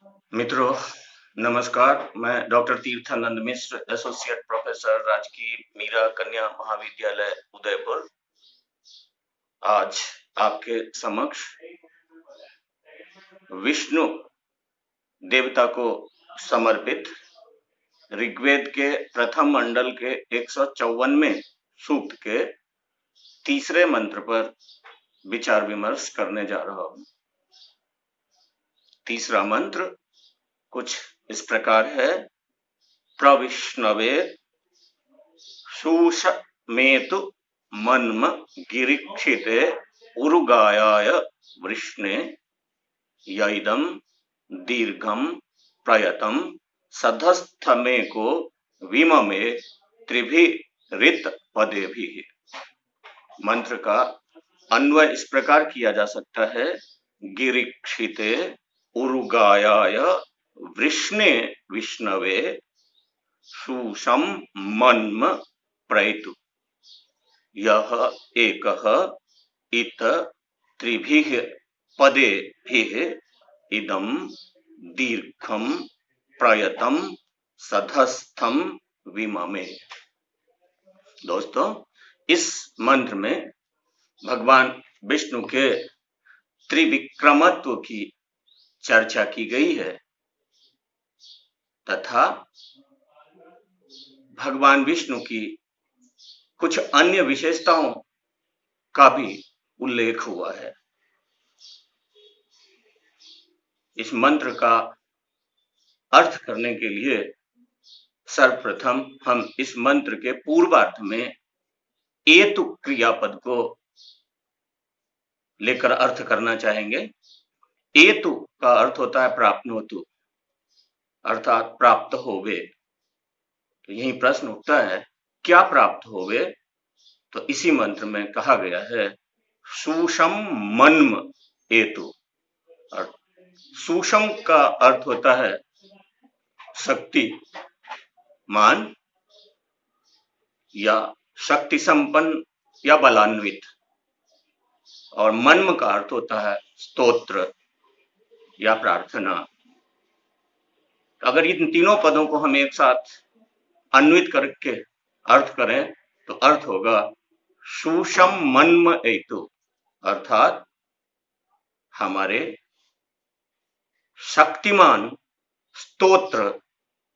मित्रों, नमस्कार। मैं डॉक्टर तीर्थानंद मिश्र, एसोसिएट प्रोफेसर, राजकीय मीरा कन्या महाविद्यालय उदयपुर, आज आपके समक्ष विष्णु देवता को समर्पित ऋग्वेद के प्रथम मंडल के 154वें सूक्त के तीसरे मंत्र पर विचार विमर्श करने जा रहा हूं। तीसरा मंत्र कुछ इस प्रकार है। प्रविष्णवे शूषमेतु मन्म गिरीक्षिते उरुगायाय वृष्णे यैदं दीर्घं प्रयतं सधस्थमेको विममे त्रिभिरित पदेभिः। मंत्र का अन्वय इस प्रकार किया जा सकता है। गिरीक्षिते उरुगायाय वृष्णे विष्णवे शूषम मन्म प्रैतु। यह एकः इत त्रिभिः पदेभिः इदं दीर्घं प्रयतं सधस्थं विममे। दोस्तों, इस मंत्र में भगवान विष्णु के त्रिविक्रमत्व की चर्चा की गई है तथा भगवान विष्णु की कुछ अन्य विशेषताओं का भी उल्लेख हुआ है। इस मंत्र का अर्थ करने के लिए सर्वप्रथम हम इस मंत्र के पूर्वार्ध में एतु क्रियापद को लेकर अर्थ करना चाहेंगे। एतु का अर्थ होता है प्राप्नोतु, अर्थात प्राप्त होवे। तो यही प्रश्न उठता है, क्या प्राप्त होवे? तो इसी मंत्र में कहा गया है शूषम मन्म एतु। सूषम का अर्थ होता है शक्ति मान या शक्ति संपन्न या बलान्वित, और मन्म का अर्थ होता है स्तोत्र या प्रार्थना। अगर इन तीनों पदों को हम एक साथ अन्वित करके अर्थ करें तो अर्थ होगा शूषम मन्म एतु, अर्थात हमारे शक्तिमान स्तोत्र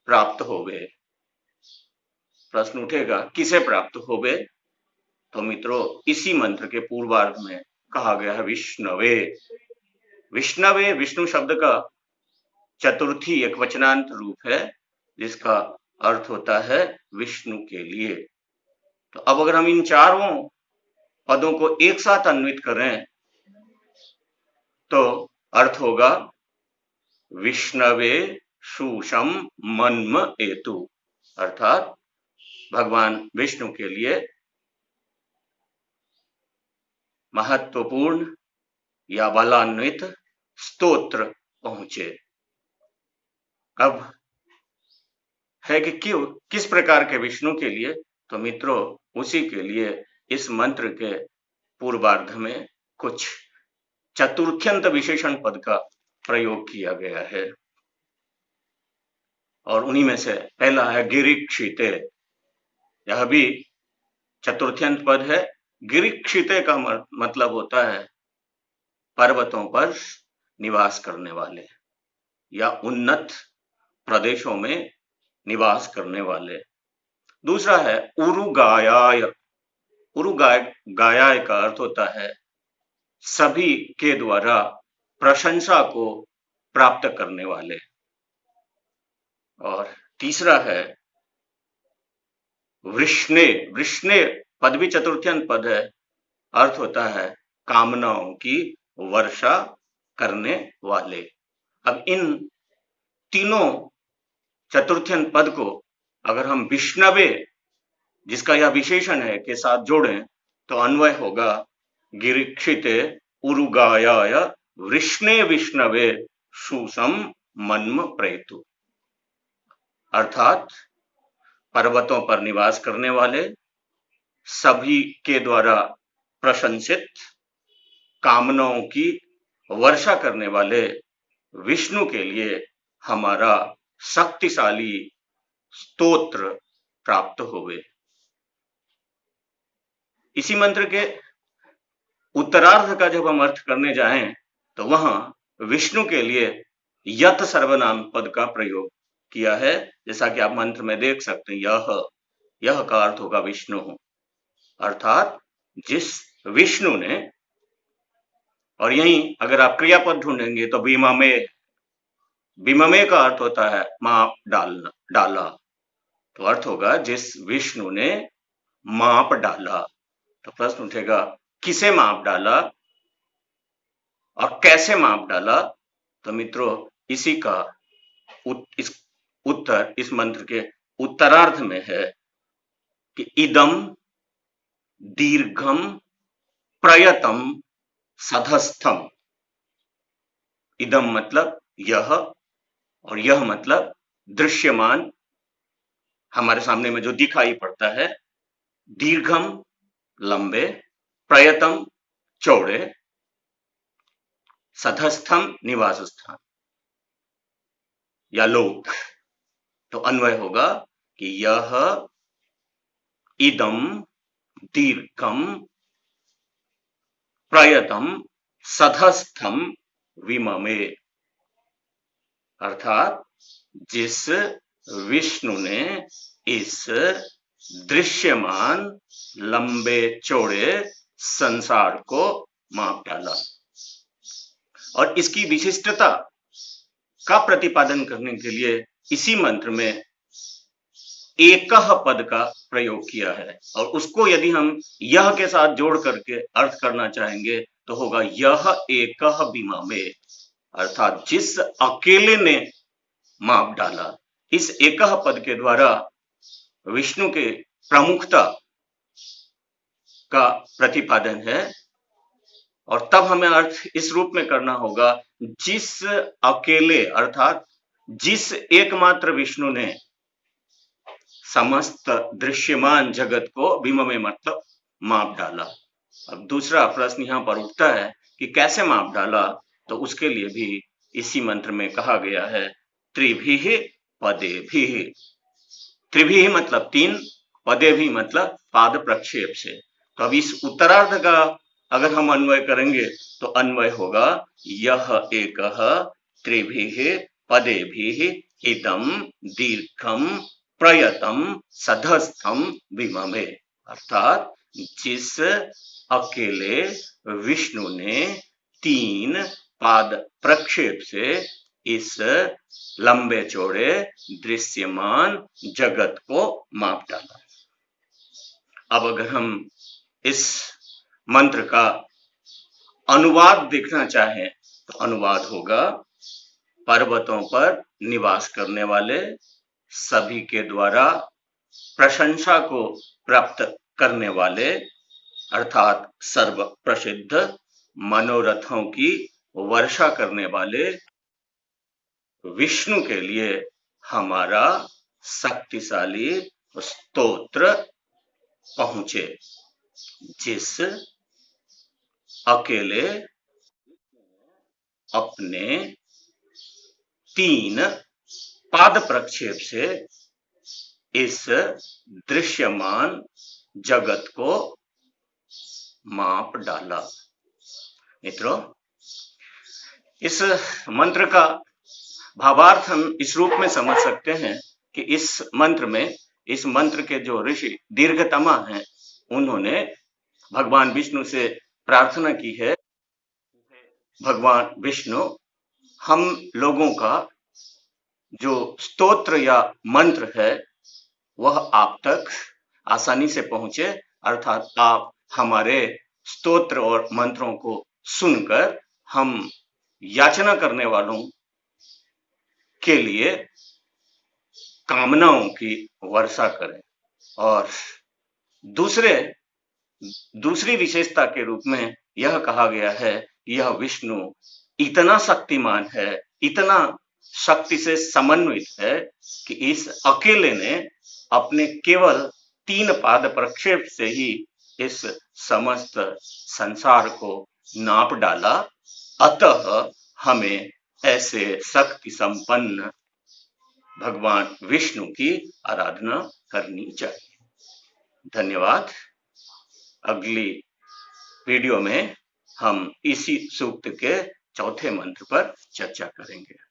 प्राप्त होवे। प्रश्न उठेगा किसे प्राप्त होवे? तो मित्रों, इसी मंत्र के पूर्वार्ध में कहा गया है विष्णवे। विष्णवे विष्णु शब्द का चतुर्थी एक वचनांत रूप है जिसका अर्थ होता है विष्णु के लिए। तो अब अगर हम इन चारों पदों को एक साथ अन्वित करें तो अर्थ होगा विष्णवे शूषम मन्म एतु, अर्थात भगवान विष्णु के लिए महत्वपूर्ण या बलान्वित स्तोत्र पहुंचे। अब है कि क्यों, किस प्रकार के विष्णु के लिए? तो मित्रों, उसी के लिए इस मंत्र के पूर्वार्ध में कुछ चतुर्थ्यंत विशेषण पद का प्रयोग किया गया है, और उन्हीं में से पहला है गिरीक्षिते। यह भी चतुर्थ्यंत पद है। गिरीक्षिते का मतलब होता है पर्वतों पर निवास करने वाले या उन्नत प्रदेशों में निवास करने वाले। दूसरा है उरुगायाय। उरुगायाय का अर्थ होता है सभी के द्वारा प्रशंसा को प्राप्त करने वाले। और तीसरा है वृष्णे। वृष्णे पद भी चतुर्थ्यंत पद है, अर्थ होता है कामनाओं की वर्षा करने वाले। अब इन तीनों चतुर्थ्यंत पद को अगर हम विष्णवे, जिसका यह विशेषण है, के साथ जोड़ें तो अन्वय होगा गिरीक्षिते उरुगायाय वृष्णे विष्णवे शूषम मन्म प्रेतु, अर्थात पर्वतों पर निवास करने वाले, सभी के द्वारा प्रशंसित, कामनाओं की वर्षा करने वाले विष्णु के लिए हमारा शक्तिशाली स्तोत्र प्राप्त होवे। इसी मंत्र के उत्तरार्ध का जब हम अर्थ करने जाएं तो वहां विष्णु के लिए यत सर्वनाम पद का प्रयोग किया है, जैसा कि आप मंत्र में देख सकते हैं। यह का अर्थ होगा विष्णु, अर्थात जिस विष्णु ने, और यहीं अगर आप क्रियापद ढूंढेंगे तो विममे का अर्थ होता है माप डाला, तो अर्थ होगा जिस विष्णु ने माप डाला। तो प्रश्न उठेगा किसे माप डाला और कैसे माप डाला। तो मित्रों इसी का इस उत्तर इस मंत्र के उत्तरार्ध में है कि इदम दीर्घम प्रयतम सधस्थम। इदम मतलब यह, और यह मतलब दृश्यमान, हमारे सामने में जो दिखाई पड़ता है। दीर्घम लंबे, प्रयतम चौड़े, सधस्थम निवास स्थान या लोक। तो अन्वय होगा कि यह इदम दीर्घम प्रयतम सधस्थम विममे, अर्थात जिस विष्णु ने इस दृश्यमान लंबे चौड़े संसार को माप डाला। और इसकी विशिष्टता का प्रतिपादन करने के लिए इसी मंत्र में एकह पद का प्रयोग किया है, और उसको यदि हम यह के साथ जोड़ करके अर्थ करना चाहेंगे तो होगा यह एकह विममे, अर्थात जिस अकेले ने माप डाला। इस एकह पद के द्वारा विष्णु के प्रमुखता का प्रतिपादन है, और तब हमें अर्थ इस रूप में करना होगा जिस अकेले, अर्थात जिस एकमात्र विष्णु ने समस्त दृश्यमान जगत को विममे मतलब माप डाला। अब दूसरा प्रश्न यहाँ पर उठता है कि कैसे माप डाला। तो उसके लिए भी इसी मंत्र में कहा गया है त्रिभिः पदेभिः। त्रिभिः मतलब तीन, पदेभिः मतलब पाद प्रक्षेप से। तो अब इस उत्तरार्ध का अगर हम अन्वय करेंगे तो अन्वय होगा यह एकः त्रिभिः पदेभिः इदं दीर्घम प्रयतम सधस्थम विममे, अर्थात जिस अकेले विष्णु ने तीन पाद प्रक्षेप से इस लंबे चौड़े दृश्यमान जगत को माप डाला। अब अगर हम इस मंत्र का अनुवाद देखना चाहें तो अनुवाद होगा पर्वतों पर निवास करने वाले, सभी के द्वारा प्रशंसा को प्राप्त करने वाले, अर्थात सर्व प्रसिद्ध मनोरथों की वर्षा करने वाले विष्णु के लिए हमारा शक्तिशाली स्तोत्र पहुंचे, जिस अकेले अपने तीन पाद प्रक्षेप से इस दृश्यमान जगत को माप डाला। मित्रों इस मंत्र का भावार्थ हम इस रूप में समझ सकते हैं कि इस मंत्र के जो ऋषि दीर्घतमा हैं उन्होंने भगवान विष्णु से प्रार्थना की है, भगवान विष्णु हम लोगों का जो स्तोत्र या मंत्र है वह आप तक आसानी से पहुंचे, अर्थात आप हमारे स्तोत्र और मंत्रों को सुनकर हम याचना करने वालों के लिए कामनाओं की वर्षा करें। और दूसरी विशेषता के रूप में यह कहा गया है यह विष्णु इतना शक्तिमान है, इतना शक्ति से समन्वित है कि इस अकेले ने अपने केवल तीन पाद प्रक्षेप से ही इस समस्त संसार को नाप डाला। अतः हमें ऐसे शक्ति संपन्न, भगवान विष्णु की आराधना करनी चाहिए। धन्यवाद। अगली वीडियो में हम इसी सूक्त के चौथे मंत्र पर चर्चा करेंगे।